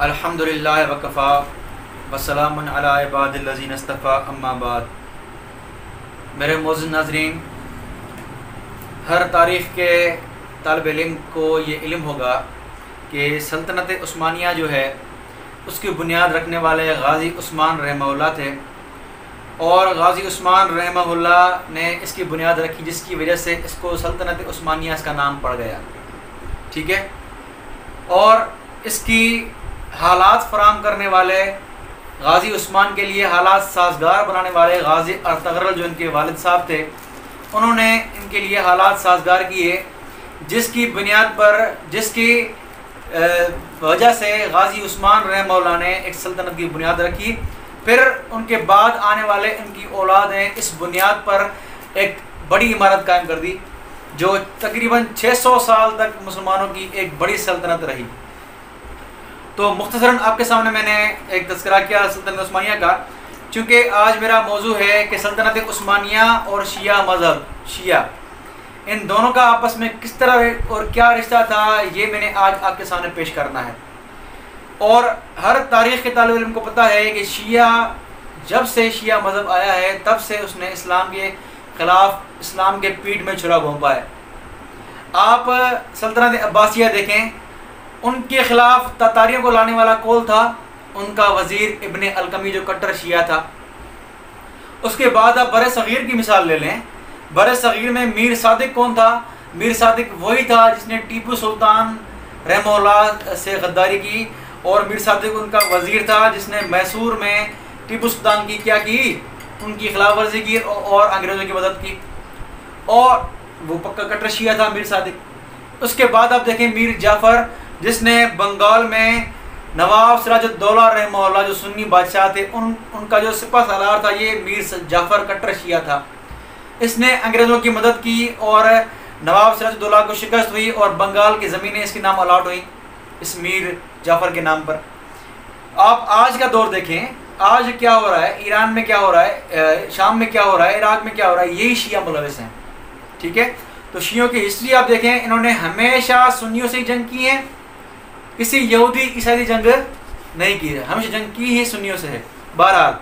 अल्हम्दुलिल्लाह वकफ़ा वस्सलामुन अला इबादिल्लज़ीना इस्तफ़ा अम्मा बाद। मेरे मोअज़्ज़िज़ नाज़रीन, हर तारीख़ के तालिब इल्म को ये इल्म होगा कि सल्तनत उस्मानिया जो है उसकी बुनियाद रखने वाले गाज़ी उस्मान रहमहुल्लाह थे और गाज़ी उस्मान रहमहुल्लाह ने इसकी बुनियाद रखी, जिसकी वजह से इसको सल्तनत उस्मानिया इसका नाम पड़ गया। ठीक है। और इसकी हालात फराम करने वाले गाज़ी उस्मान के लिए हालात साजगार बनाने वाले गाज़ी अर्तगरल जो इनके वालिद साहब थे, उन्होंने इनके लिए हालात साजगार किए, जिसकी बुनियाद पर जिसकी वजह से गाज़ी उस्मान रहमहुल्लाह ने एक सल्तनत की बुनियाद रखी। फिर उनके बाद आने वाले इनकी औलाद ने इस बुनियाद पर एक बड़ी इमारत कायम कर दी, जो तकरीबन 600 साल तक मुसलमानों की एक बड़ी सल्तनत रही। तो मुख्तसरन आपके सामने मैंने एक तज़किरा किया सल्तनत उस्मानिया का, चूँकि आज मेरा मौजू है कि सल्तनत उस्मानिया और शिया मज़हब, शिया, इन दोनों का आपस में किस तरह और क्या रिश्ता था, ये मैंने आज आपके सामने पेश करना है। और हर तारीख़ के तालिब इल्म को पता है कि शिया, जब से शिया मज़हब आया है तब से उसने इस्लाम के ख़िलाफ़, इस्लाम के पीठ में छुरा घोंपा है। आप सल्तनत अब्बासिया देखें, उनके ख़िलाफ़ तातारियों को लाने वाला कौल था उनका वज़ीर इब्न अलकमी जो कट्टर शिया था। उसके बाद आप बर सग़ीर की मिसाल ले लें। बर सग़ीर में मीर सादिक कौन था? मीर सादिक वही था जिसने टीपू सुल्तान रहमहुल्लाह से गद्दारी की, और मीर सादिक उनका वज़ीर था जिसने मैसूर में टीपू सुल्तान की क्या की, उनकी खिलाफ वर्जी की और अंग्रेज़ों की मदद की, और वो पक्का कट्टर शिया था मीर सादिक। उसके बाद आप देखें मीर जाफ़र, जिसने बंगाल में नवाब सिराजुद्दौला रहमहुल्लाह जो सुन्नी बादशाह थे, उनका जो सिपह सालार था, ये मीर जाफ़र कट्टर शिया था। इसने अंग्रेज़ों की मदद की और नवाब सिराजुद्दौला को शिकस्त हुई और बंगाल की ज़मीनें इसके नाम अलाट हुई, इस मीर जाफ़र के नाम पर। आप आज का दौर देखें, आज क्या हो रहा है, ईरान में क्या हो रहा है, शाम में क्या हो रहा है, इराक़ में क्या हो रहा है, यही शिया मुलविस हैं। ठीक है। तो शियों की हिस्ट्री आप देखें, इन्होंने हमेशा सुन्नियों से ही जंग की है, किसी यहूदी ईसाई जंग नहीं की है, हमेशा जंग की ही सुन्नियों से है। बहरहाल,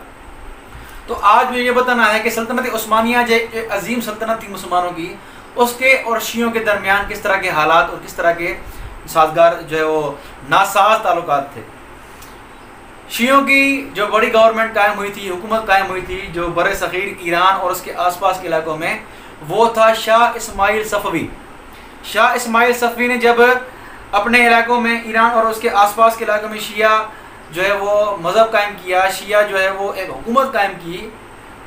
तो आज मुझे ये बताना है कि सल्तनत उस्मानिया जो एक अजीम सल्तनत थी मुसलमानों की, उसके और शियों के दरमियान किस तरह के हालात और किस तरह के साजगार जो है वो नासाज ताल्लुकात थे। शियों की जो बड़ी गवर्नमेंट कायम हुई थी, हुकूमत कायम हुई थी जो बर सग़ीर ईरान और उसके आसपास के इलाकों में, वो था शाह इस्माइल सफ़वी। शाह इस्माइल सफ़वी ने जब अपने इलाकों में, ईरान और उसके आसपास के इलाकों में शिया जो है वो मज़हब कायम किया, शिया जो है वो एक हुकूमत कायम की,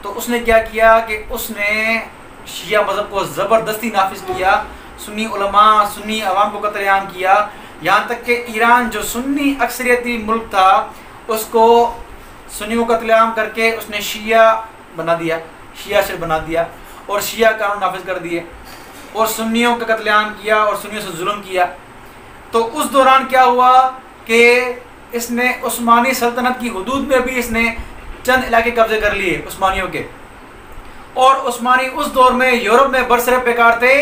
तो उसने क्या किया कि उसने शिया मज़हब को ज़बरदस्ती नाफिज किया, सुन्नी उलमा, सुन्नी अवाम को कत्लेआम किया, यहाँ तक कि ईरान जो सुन्नी अक्सरियती मुल्क था उसको सुन्नी को कत्लेआम करके उसने शिया बना दिया, शिया से बना दिया और शिया कानून नाफिज कर दिए और सुन्नियों का कत्लेआम किया और सुन्नियों से जुल्म किया। तो उस दौरान क्या हुआ कि इसने उस्मानी सल्तनत की हुदूद में भी इसने चंद इलाके कब्जे कर लिए उस्मानियों के, और उस्मानी उस दौर में यूरोप में बरसरे बेकार थे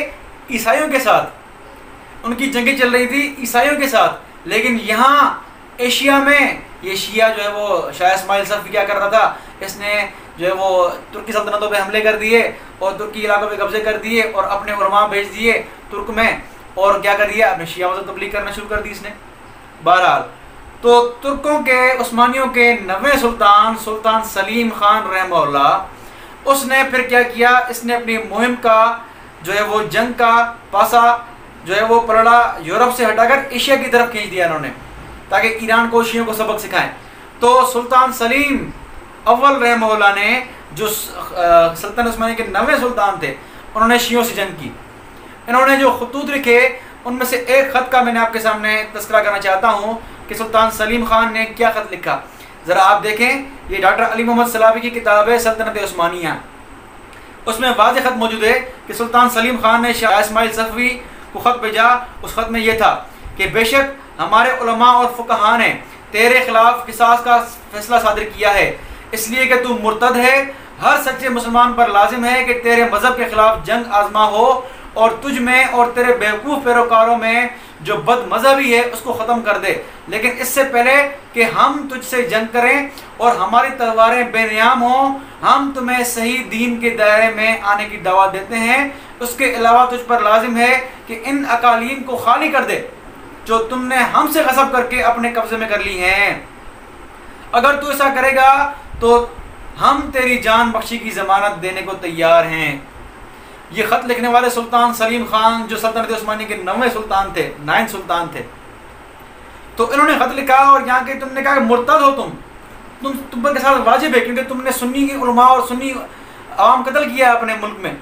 ईसाइयों के साथ, उनकी जंगें चल रही थी ईसाइयों के साथ। लेकिन यहाँ एशिया में ये शिया जो है वो शाह इस्माइल सफ़वी क्या कर रहा था, इसने जो है वो तुर्की सल्तनतों पे हमले कर दिए और तुर्की इलाकों पे कब्जे कर दिए और अपने उलमा भेज दिए तुर्क में, और क्या कर दिया, अपने शिया मज़हब तब्लीग करना शुरू कर दी इसने। बहरहाल, तो तुर्कों के, उस्मानियों के 90वें सुल्तान, सुल्तान सलीम खान रहमहुल्लाह, उसने फिर क्या किया, इसने अपनी मुहिम का जो है वो जंग का पासा जो है वो पलड़ा यूरोप से हटाकर एशिया की तरफ खींच दिया इन्होंने, ताकि ईरान को, शियों को सबक सिखाएं। तो सुल्तान सलीम अव्वल रहमहुल्लाह ने, जो सल्तनत उस्मानिया के 90वें सुल्तान थे, उन्होंने शियों से जंग की। इन्होंने जो खतूत लिखे उनमें से एक ख़त का मैंने आपके सामने तज़किरा करना चाहता हूँ कि सुल्तान सलीम खान ने क्या ख़त लिखा। ज़रा आप देखें, ये डॉक्टर अली मोहम्मद सलाबी की किताब है सल्तनत उस्मानिया, उसमें वाज़ेह ख़त मौजूद है कि सुल्तान सलीम खान ने शाह इस्माइल सफ़वी को ख़त भेजा। उस ख़त में यह था कि बेशक हमारे उलमा और फ़ुक़हा ने तेरे ख़िलाफ़ क़िसास का फ़ैसला सादिर किया है, इसलिए कि तू मुर्तद है। हर सच्चे मुसलमान पर लाजिम है कि तेरे मज़हब के ख़िलाफ़ जंग आज़मा हो और तुझ में और तेरे बेवकूफ़ पैरोकारों में जो बदमज़हबी है उसको ख़त्म कर दे, लेकिन इससे पहले कि हम तुझसे जंग करें और हमारी तलवारें बेनियाम हों, हम तुम्हें सही दीन के दायरे में आने की दावत देते हैं। उसके अलावा तुझ पर लाजिम है कि इन अकालीन को खाली कर दे जो तुमने हमसे गसब करके अपने कब्जे में कर ली हैं। अगर तू ऐसा करेगा तो हम तेरी जान बख्शी की ज़मानत देने को तैयार हैं। ये ख़त लिखने वाले सुल्तान सलीम खान जो सल्तनत उस्मानी के 9वें सुल्तान थे, 9 सुल्तान थे, तो इन्होंने ख़त लिखा और यहाँ के तुमने कहा मुर्तद हो तुम पर के साथ वाजिब है, क्योंकि तुमने सुन्नी की उलमा और सुन्नी आवाम कत्ल किया अपने मुल्क में।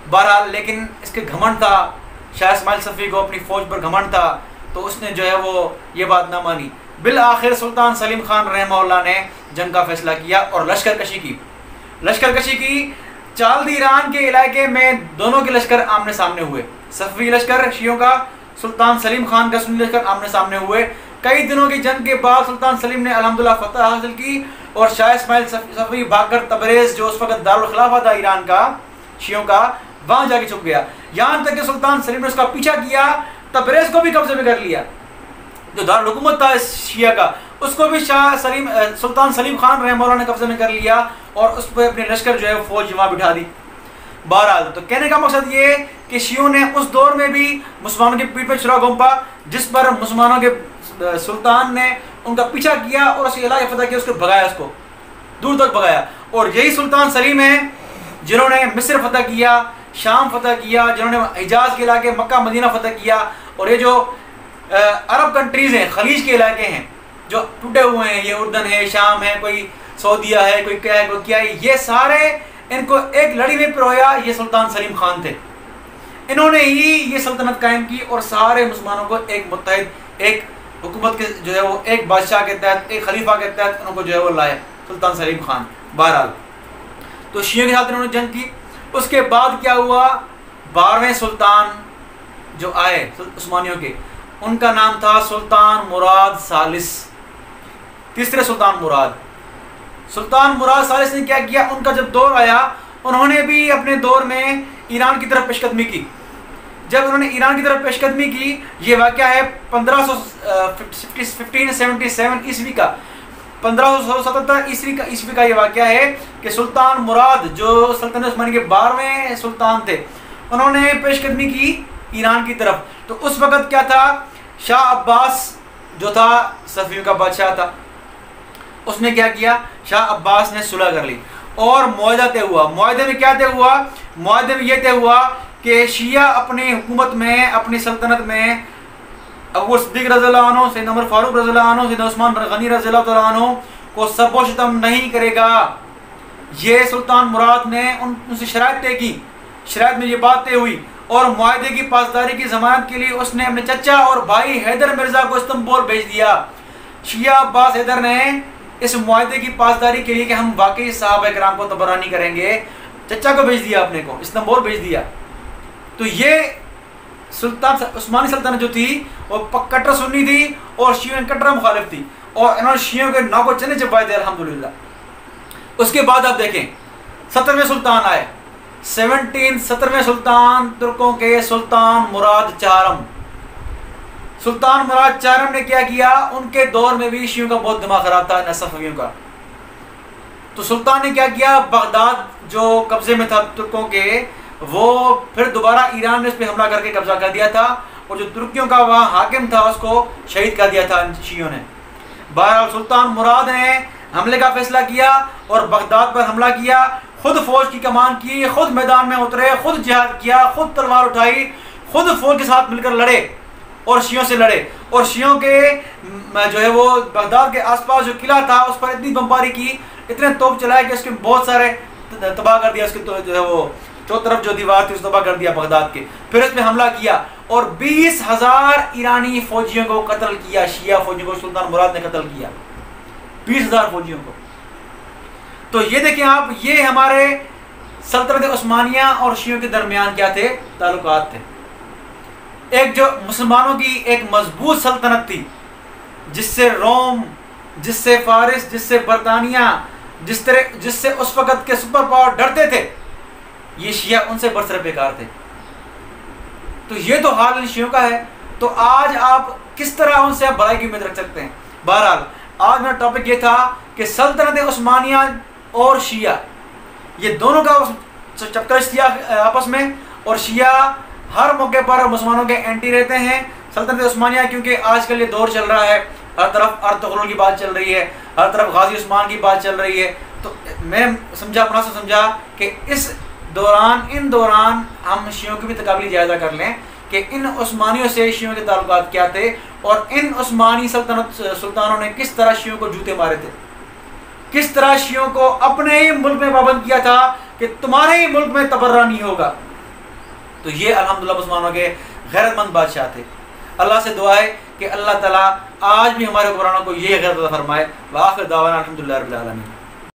बहरहाल लेकिन इसके घमंड था, शाह इस्माइल सफ़ी को अपनी फ़ौज पर घमंड था, तो उसने जो है वो ये बात ना मानी। बिल आखिर सुल्तान सलीम खान रहमहुल्लाह ने जंग का फैसला किया और लश्करकशी की। चाल्दी ईरान के इलाके में दोनों के लश्कर आमने सामने हुए, सफ़वी लश्कर शियों का, सुल्तान सलीम खान का सुन्नी लश्कर आमने सामने हुए। कई दिनों की जंग के बाद सुल्तान सलीम ने अल्हम्दुलिल्लाह फतह हासिल की और शाह इस्माइल सफ़वी भागकर तबरेज़ जो उस वक्त दारुल खिलाफा था ईरान का शियों का, वहाँ जाके छुप गया। यहाँ तक कि सुल्तान सलीम ने उसका पीछा किया, तबरेज़ को भी कब्जे में कर लिया, जो दारुल हुकूमत था इस शिया का, उसको भी सुल्तान सलीम खान रहमहुल्लाह ने कब्जे में कर लिया और उस पर अपने लश्कर जो है फौज वहाँ बिठा दी। बहरहाल तो कहने का मकसद ये कि शियों ने उस दौर में भी मुसलमानों की पीठ पे छुरा घोंपा, जिस पर मुसलमानों के सुल्तान ने उनका पीछा किया और उसके इलाके फतह किया, उसको भगाया, उसको दूर तक भगाया। और यही सुल्तान सलीम है जिन्होंने मिस्र फतह किया, शाम फतह किया, जिन्होंने हिजाज के इलाके मक्का मदीना फतह किया। और ये जो अरब कंट्रीज़ हैं, खलीज के इलाके हैं जो टूटे हुए हैं, ये उर्दन है, शाम है, कोई सऊदिया है, कोई क्या है, कोई क्या है, ये सारे इनको एक लड़ी में पिरोया ये सुल्तान सलीम खान थे। इन्होंने ही ये सल्तनत कायम की और सारे मुसलमानों को एक मुत्तहिद, एक हुकूमत के जो है वो एक बादशाह के तहत, एक खलीफा के तहत उनको जो है वो लाया सुल्तान सलीम खान। बहरहाल तो शियों के साथ इन्होंने जंग की। उसके बाद क्या हुआ, 12वें सुल्तान जो आए उस्मानियों के, उनका नाम था सुल्तान मुराद सालिस, तीसरे सुल्तान मुराद सालिस ने क्या किया, उनका जब दौर आया उन्होंने भी अपने दौर में ईरान की तरफ पेशकदमी की। जब उन्होंने ईरान की तरफ पेशकदमी की, ये वाक़या है 1577 ईस्वी का, 1577 ईस्वी का ये वाक़या है कि सुल्तान मुराद जो सल्तनत उस्मानी के 12वें सुल्तान थे, उन्होंने पेशकदमी की ईरान की तरफ। तो उस वक़्त क्या था, शाह अब्बास जो था सफ़ियों का बादशाह था, उसने क्या किया, शाह अब्बास ने सुलह कर ली और मुआहदा तय हुआ। मुआहदे में क्या तय हुआ, मुआहदे में यह तय हुआ कि शिया अपनी हुकूमत में, अपनी सल्तनत में अबू सिद्दीक़ रज़ियल्लाहु अन्हु, सैयदना उमर फारूक रज़ियल्लाहु अन्हु, सैयदना उस्मान गनी रज़ियल्लाहु तआला अन्हु को सबो सितम नहीं करेगा। ये सुल्तान मुराद ने उनसे शराइत तय की, शराइत में ये बात तय हुई और मुआहदे की पासदारी की ज़मानत के लिए उसने अपने चचा और भाई हैदर मिर्ज़ा को इस्तांबुल भेज दिया। शिया अब्बास हैदर ने इस मुआहदे की पासदारी के लिए कि हम वाकई सहाबा किराम को तबरानी करेंगे, चचा को भेज दिया, अपने को इस्तांबुल भेज दिया। तो ये सुल्तान उस्मानी सल्तनत जो थी वो कट्टर सुन्नी थी और शियों कट्टर मुखालिफ थी, और इन्होंने शियों के नाको चने चबाए थे अल्हम्दुलिल्लाह। उसके बाद आप देखें 17वें सुल्तान आए, 17वें सुल्तान तुर्कों के सुल्तान मुराद चारम। सुल्तान मुराद चारम ने क्या किया, उनके दौर में भी शियों का बहुत दिमाग खराब था, सफ़वियों का। तो सुल्तान ने क्या किया, बगदाद जो कब्जे में था तुर्कों के, वो फिर दोबारा ईरान ने उस पर हमला करके कब्जा कर दिया था और जो तुर्कियों का वहाँ हाकिम था उसको शहीद कर दिया था शियों ने। बहरहाल सुल्तान मुराद ने हमले का फैसला किया और बगदाद पर हमला किया, खुद फौज की कमान की, खुद मैदान में उतरे, खुद जिहाद किया, खुद तलवार उठाई, खुद फौज के साथ मिलकर लड़े और शियों से लड़े। और शियों के जो है वो बगदाद के आसपास जो किला था उस पर इतनी बमबारी की, इतने तोप चलाए कि उसके बहुत सारे तबाह कर दिया, उसके तो जो है वो चौथी तरफ जो दीवार थी उस तबाह कर दिया बगदाद के। फिर उस पर हमला किया और 20,000 ईरानी फौजियों को कत्ल किया, शिया फौजियों को सुल्तान मुराद ने कत्ल किया, 20,000 फौजियों को। तो ये देखें आप, ये हमारे सल्तनत उस्मानिया और शियों के दरमियान क्या थे, ताल्लुकात थे। एक जो मुसलमानों की एक मजबूत सल्तनत थी, जिससे रोम, जिससे फारिस, जिससे बरतानिया, जिससे उस वक़्त के सुपर पावर डरते थे, ये शिया उनसे बरसर बेकार थे। तो ये तो हाल इन शियों का है। तो आज आप किस तरह उनसे आप भलाई की उम्मीद रख सकते हैं। बहरहाल आज मेरा टॉपिक ये था कि सल्तनत उस्मानिया और शिया, ये दोनों का चक्कर किया आपस में, और शिया हर मौके पर मुसलमानों के एंटी रहते हैं। सल्तनत उस्मानिया क्योंकि आजकल ये दौर चल रहा है, हर तरफ अर्तुगरुल की बात चल रही है, हर तरफ गाजी उस्मान की बात चल रही है, तो मैं समझा अपना से समझा कि इन दौरान हम शियों की भी तकाबली जायज़ा कर लें कि इन उस्मानियों से शियों के ताल्लुकात क्या थे और इन उस्मानी सुल्तानों ने किस तरह शियों को जूते मारे थे, किस तरह शियों को अपने ही मुल्क में पाबंद किया था कि तुम्हारे ही मुल्क में तबर्रा नहीं होगा। तो ये अल्हम्दुलिल्लाह मुसलमानों के गैरतमंद बादशाह थे। अल्लाह से दुआ है कि अल्लाह ताला आज भी हमारे हुक्मरानों को ये गैरत अता फरमाए। व आखिर दावाना अल्हम्दुलिल्लाहि रब्बिल आलमीन।